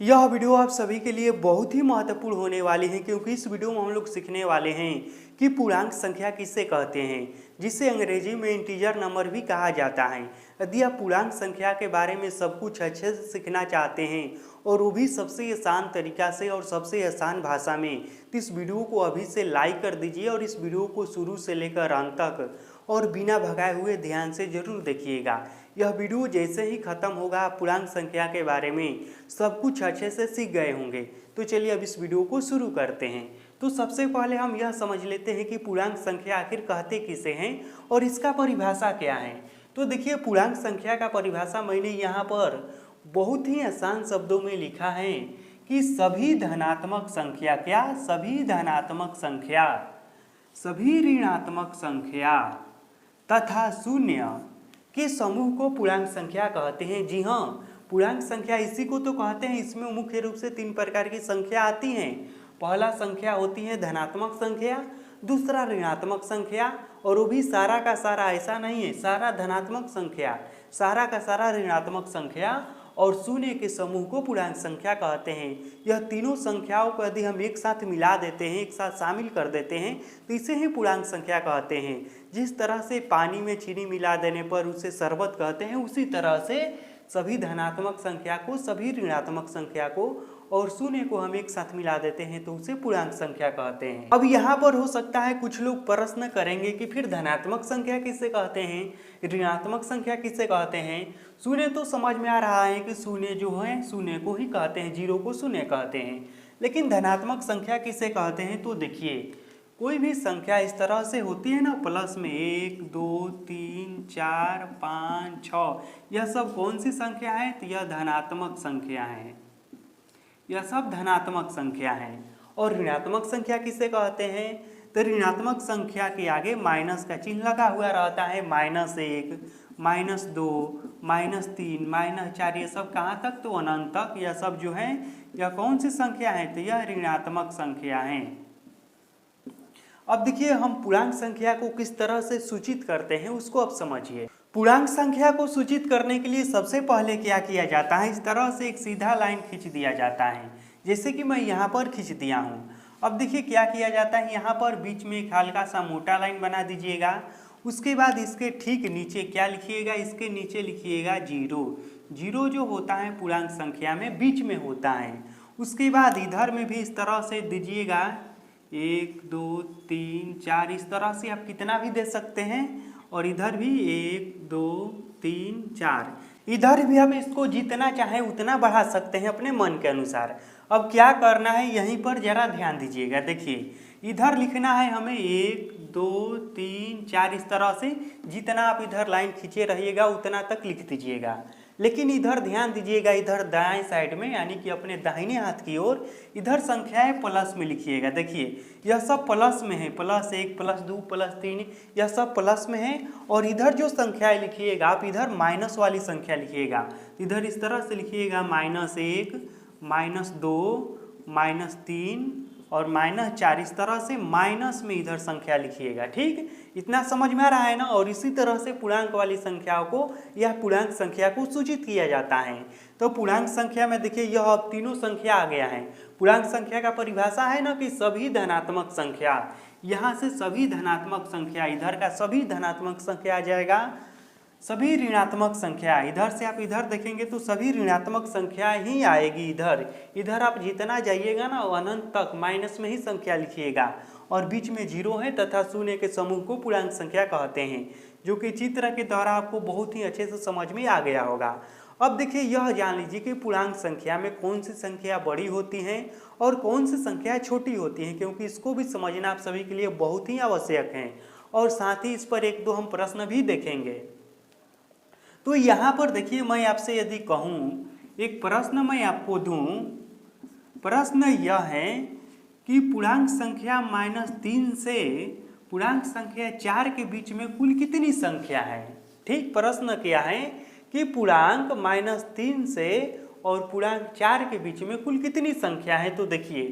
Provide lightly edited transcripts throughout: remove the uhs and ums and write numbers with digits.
यह वीडियो आप सभी के लिए बहुत ही महत्वपूर्ण होने वाली है क्योंकि इस वीडियो में हम लोग सीखने वाले हैं कि पूर्णांक संख्या किसे कहते हैं, जिसे अंग्रेजी में इंटीजर नंबर भी कहा जाता है। यदि आप पूर्णांक संख्या के बारे में सब कुछ अच्छे से सीखना चाहते हैं और वो भी सबसे आसान तरीका से और सबसे आसान भाषा में, तो इस वीडियो को अभी से लाइक कर दीजिए और इस वीडियो को शुरू से लेकर अंत तक और बिना भगाए हुए ध्यान से जरूर देखिएगा। यह वीडियो जैसे ही खत्म होगा आप पूर्णांक संख्या के बारे में सब कुछ अच्छे से सीख गए होंगे। तो चलिए अब इस वीडियो को शुरू करते हैं। तो सबसे पहले हम यह समझ लेते हैं कि पूर्णांक संख्या आखिर कहते किसे हैं और इसका परिभाषा क्या है। तो देखिए, पूर्णांक संख्या का परिभाषा मैंने यहाँ पर बहुत ही आसान शब्दों में लिखा है कि सभी धनात्मक संख्या, क्या सभी धनात्मक संख्या, सभी ऋणात्मक संख्या तथा शून्य के समूह को पूर्णांक संख्या कहते हैं। जी हाँ, पूर्णांक संख्या इसी को तो कहते हैं। इसमें मुख्य रूप से तीन प्रकार की संख्या आती हैं। पहला संख्या होती है धनात्मक संख्या, दूसरा ऋणात्मक संख्या, और वो भी सारा का सारा ऐसा नहीं है, सारा धनात्मक संख्या, सारा का सारा ऋणात्मक संख्या और शून्य के समूह को पूर्णांक संख्या कहते हैं। यह तीनों संख्याओं को यदि हम एक साथ मिला देते हैं, एक साथ शामिल कर देते हैं, तो इसे ही पूर्णांक संख्या कहते हैं। जिस तरह से पानी में चीनी मिला देने पर उसे शरबत कहते हैं, उसी तरह से सभी धनात्मक संख्या को, सभी ऋणात्मक संख्या को और शून्य को हम एक साथ मिला देते हैं तो उसे पूर्णांक संख्या कहते हैं। अब यहाँ पर हो सकता है कुछ लोग प्रश्न करेंगे कि फिर धनात्मक संख्या किसे कहते हैं, ऋणात्मक संख्या किसे कहते हैं। शून्य तो समझ में आ रहा है कि शून्य जो है शून्य को ही कहते हैं, जीरो को शून्य कहते हैं। लेकिन धनात्मक संख्या किसे कहते हैं, तो देखिए, कोई भी संख्या इस तरह से होती है ना, प्लस में 1 2 3 4 5 6, यह सब कौन सी संख्या है, तो यह धनात्मक संख्या है, यह सब धनात्मक संख्या है। और ऋणात्मक संख्या किसे कहते हैं, तो ऋणात्मक संख्या के आगे माइनस का चिन्ह लगा हुआ रहता है। -1 -2 -3 -4, ये सब कहाँ तक, तो अनंत तक। यह सब जो है यह कौन सी संख्या है, तो यह ऋणात्मक संख्या है। अब देखिए, हम पूर्णांक संख्या को किस तरह से सूचित करते हैं उसको अब समझिए। पूर्णांक संख्या को सूचित करने के लिए सबसे पहले क्या किया जाता है, इस तरह से एक सीधा लाइन खींच दिया जाता है, जैसे कि मैं यहाँ पर खींच दिया हूँ। अब देखिए क्या किया जाता है, यहाँ पर बीच में एक हल्का सा मोटा लाइन बना दीजिएगा। उसके बाद इसके ठीक नीचे क्या लिखिएगा, इसके नीचे लिखिएगा 0। 0 जो होता है पूर्णांक संख्या में बीच में होता है। उसके बाद इधर में भी इस तरह से दीजिएगा 1 2 3 4, इस तरह से आप कितना भी दे सकते हैं। और इधर भी 1 2 3 4, इधर भी आप इसको जितना चाहे उतना बढ़ा सकते हैं अपने मन के अनुसार। अब क्या करना है, यहीं पर जरा ध्यान दीजिएगा। देखिए, इधर लिखना है हमें 1 2 3 4, इस तरह से जितना आप इधर लाइन खींचे रहिएगा उतना तक लिख दीजिएगा। लेकिन इधर ध्यान दीजिएगा, इधर दाएं साइड में यानी कि अपने दाहिने हाथ की ओर इधर संख्याएं प्लस में लिखिएगा। देखिए, यह सब प्लस में है, +1 +2 +3, यह सब प्लस में है। और इधर जो संख्याएं लिखिएगा आप इधर माइनस वाली संख्या लिखिएगा। इधर इस तरह से लिखिएगा -1 -2 -3 और -4, इस तरह से माइनस में इधर संख्या लिखिएगा। ठीक, इतना समझ में आ रहा है ना। और इसी तरह से पूर्णांक वाली संख्याओं को या पूर्णांक संख्या को सूचित किया जाता है। तो पूर्णांक संख्या में देखिए, यह अब तीनों संख्या आ गया है। पूर्णांक संख्या का परिभाषा है ना कि सभी धनात्मक संख्या, यहाँ से सभी धनात्मक संख्या, इधर का सभी धनात्मक संख्या आ जाएगा, सभी ऋणात्मक संख्या, इधर से आप इधर देखेंगे तो सभी ऋणात्मक संख्या ही आएगी। इधर इधर आप जितना जाइएगा ना अनंत तक माइनस में ही संख्या लिखिएगा। और बीच में 0 है तथा शून्य के समूह को पूर्णांक संख्या कहते हैं, जो कि चित्र के द्वारा आपको बहुत ही अच्छे से समझ में आ गया होगा। अब देखिए, यह जान लीजिए कि पूर्णांक संख्या में कौन सी संख्या बड़ी होती हैं और कौन सी संख्या छोटी होती हैं, क्योंकि इसको भी समझना आप सभी के लिए बहुत ही आवश्यक है। और साथ ही इस पर 1 2 हम प्रश्न भी देखेंगे। तो यहाँ पर देखिए, मैं आपसे यदि कहूँ, एक प्रश्न मैं आपको दूँ, प्रश्न यह है कि पूर्णांक संख्या -3 से पूर्णांक संख्या 4 के बीच में कुल कितनी संख्या है। ठीक, प्रश्न क्या है कि पूर्णांक -3 से और पूर्णांक 4 के बीच में कुल कितनी संख्या है। तो देखिए,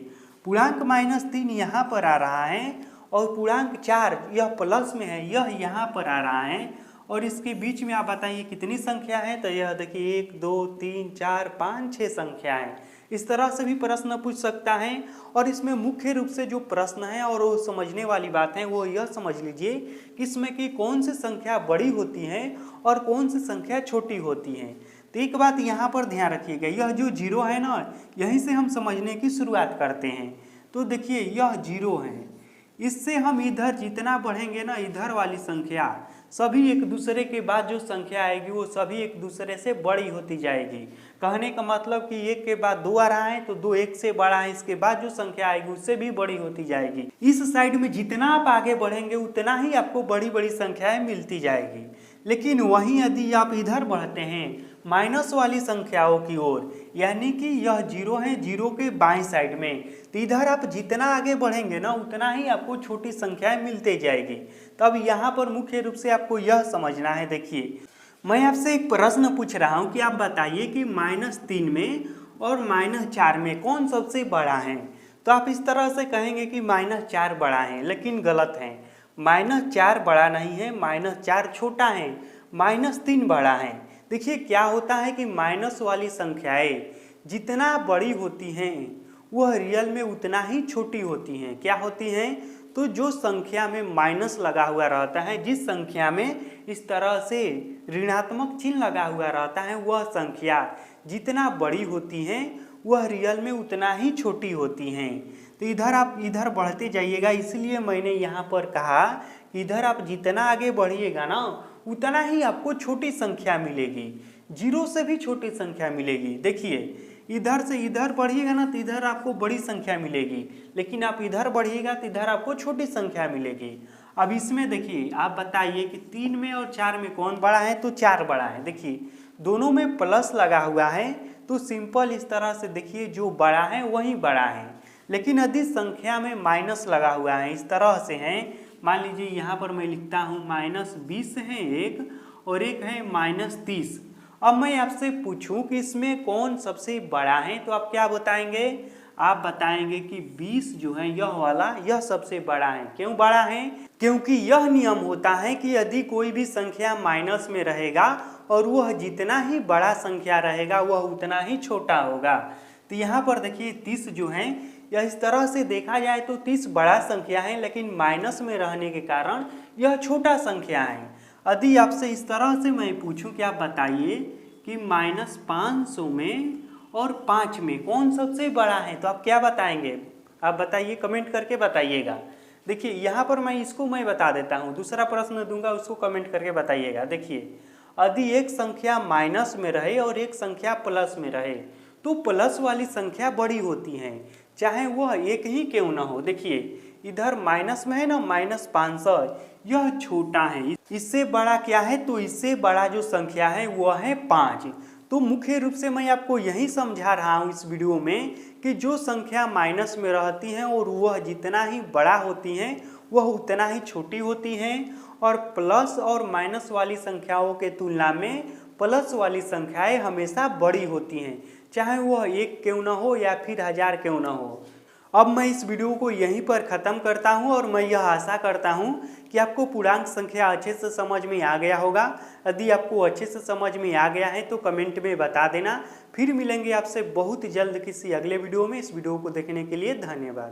पूर्णांक -3 यहाँ पर आ रहा है और पूर्णांक 4 यह प्लस में है, यह यहाँ पर आ रहा है। और इसके बीच में आप बताइए कितनी संख्या है। तो यह देखिए 1 2 3 4 5 6 संख्या है। इस तरह से भी प्रश्न पूछ सकता है। और इसमें मुख्य रूप से जो प्रश्न है और वो समझने वाली बात है वो यह समझ लीजिए कि इसमें कि कौन सी संख्या बड़ी होती है और कौन सी संख्या छोटी होती है। तो एक बात यहाँ पर ध्यान रखिएगा, यह जो जीरो है ना, यहीं से हम समझने की शुरुआत करते हैं। तो देखिए यह जीरो है, इससे हम इधर जितना बढ़ेंगे ना, इधर वाली संख्या सभी एक दूसरे के बाद जो संख्या आएगी वो सभी एक दूसरे से बड़ी होती जाएगी। कहने का मतलब कि एक के बाद दो आ रहा है तो दो एक से बड़ा है, इसके बाद जो संख्या आएगी उससे भी बड़ी होती जाएगी। इस साइड में जितना आप आगे बढ़ेंगे उतना ही आपको बड़ी बड़ी संख्याएं मिलती जाएगी। लेकिन वहीं यदि आप इधर बढ़ते हैं माइनस वाली संख्याओं की ओर, यानी कि यह जीरो है, जीरो के बाएं साइड में, तो इधर आप जितना आगे बढ़ेंगे ना उतना ही आपको छोटी संख्याएं मिलते जाएगी। तब यहाँ पर मुख्य रूप से आपको यह समझना है। देखिए मैं आपसे एक प्रश्न पूछ रहा हूँ कि आप बताइए कि -3 में और -4 में कौन सबसे बड़ा है। तो आप इस तरह से कहेंगे कि -4 बड़ा है, लेकिन गलत है। -4 बड़ा नहीं है, -4 छोटा है, -3 बड़ा है। देखिए क्या होता है कि माइनस वाली संख्याएं जितना बड़ी होती हैं वह रियल में उतना ही छोटी होती हैं। क्या होती हैं? तो जो संख्या में माइनस लगा हुआ रहता है, जिस संख्या में इस तरह से ऋणात्मक चिन्ह लगा हुआ रहता है, वह संख्या जितना बड़ी होती हैं वह रियल में उतना ही छोटी होती हैं। तो इधर आप इधर बढ़ते जाइएगा, इसलिए मैंने यहाँ पर कहा कि इधर आप जितना आगे बढ़िएगा ना उतना ही आपको छोटी संख्या मिलेगी, जीरो से भी छोटी संख्या मिलेगी। देखिए इधर से इधर बढ़िएगा ना तो इधर आपको बड़ी संख्या मिलेगी, लेकिन आप इधर बढ़िएगा तो इधर आपको छोटी संख्या मिलेगी। अब इसमें देखिए आप बताइए कि 3 में और 4 में कौन बड़ा है। तो 4 बड़ा है। देखिए दोनों में प्लस लगा हुआ है तो सिंपल इस तरह से देखिए जो बड़ा है वही बड़ा है। लेकिन यदि संख्या में माइनस लगा हुआ है, इस तरह से है, मान लीजिए यहाँ पर मैं लिखता हूँ -20 है एक और एक है -30। अब मैं आपसे पूछूं कि इसमें कौन सबसे बड़ा है, तो आप क्या बताएंगे? आप बताएंगे कि 20 जो है यह वाला, यह सबसे बड़ा है। क्यों बड़ा है? क्योंकि यह नियम होता है कि यदि कोई भी संख्या माइनस में रहेगा और वह जितना ही बड़ा संख्या रहेगा वह उतना ही छोटा होगा। तो यहाँ पर देखिए 30 जो है, यह इस तरह से देखा जाए तो 30 बड़ा संख्या है, लेकिन माइनस में रहने के कारण यह छोटा संख्या है। यदि आपसे इस तरह से मैं पूछूं कि आप बताइए कि -500 में और 5 में कौन सबसे बड़ा है, तो आप क्या बताएंगे? आप बताइए, कमेंट करके बताइएगा। देखिए यहाँ पर मैं बता देता हूँ, दूसरा प्रश्न दूंगा उसको कमेंट करके बताइएगा। देखिए यदि एक संख्या माइनस में रहे और एक संख्या प्लस में रहे तो प्लस वाली संख्या बड़ी होती है, चाहे वह एक ही क्यों ना हो। देखिए इधर माइनस में है ना -500, यह छोटा है, इससे बड़ा क्या है? तो इससे बड़ा जो संख्या है वह है 5। तो मुख्य रूप से मैं आपको यही समझा रहा हूँ इस वीडियो में कि जो संख्या माइनस में रहती हैं और वह जितना ही बड़ा होती हैं वह उतना ही छोटी होती हैं, और प्लस और माइनस वाली संख्याओं के तुलना में प्लस वाली संख्याएं हमेशा बड़ी होती हैं, चाहे वह एक क्यों ना हो या फिर 1000 क्यों ना हो। अब मैं इस वीडियो को यहीं पर ख़त्म करता हूं और मैं यह आशा करता हूं कि आपको पूर्णांक संख्या अच्छे से समझ में आ गया होगा। यदि आपको अच्छे से समझ में आ गया है तो कमेंट में बता देना। फिर मिलेंगे आपसे बहुत जल्द किसी अगले वीडियो में। इस वीडियो को देखने के लिए धन्यवाद।